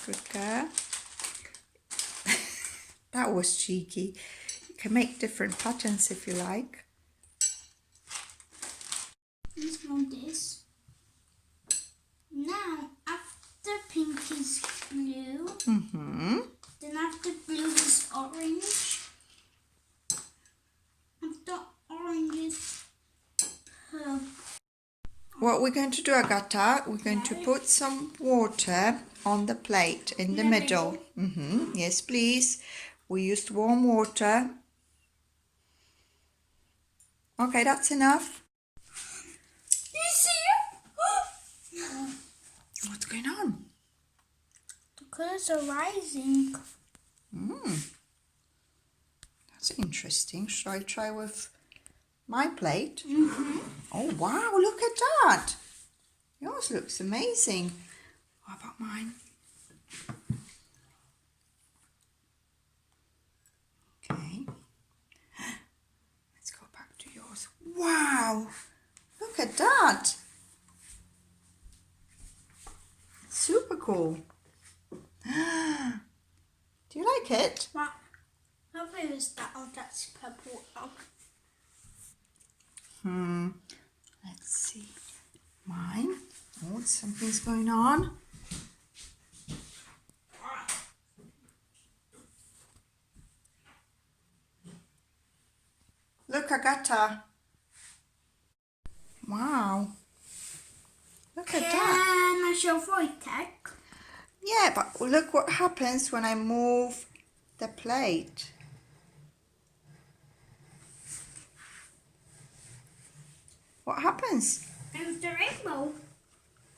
Good girl. That was cheeky. You can make different patterns if you like. Let's roll this. Now, after pink is blue, then after blue is orange. After orange is purple. What we're going to do, Agatha, we're going to put some water on the plate in the middle. Yes, please. We used warm water. Okay, that's enough. You see it? What's going on? The colours are rising. That's interesting. Shall I try with my plate? Oh, wow, look at that. Yours looks amazing. What about mine? Okay. Let's go back to yours. Wow, look at that. Super cool. Do you like it? What? How blue is that? Oh, that's purple. Oh. Let's see. Mine. Oh, something's going on. Look, Agatha. Wow. Look at that. Can I show Wojtek? Yeah, but look what happens when I move the plate. What happens? And the rainbow.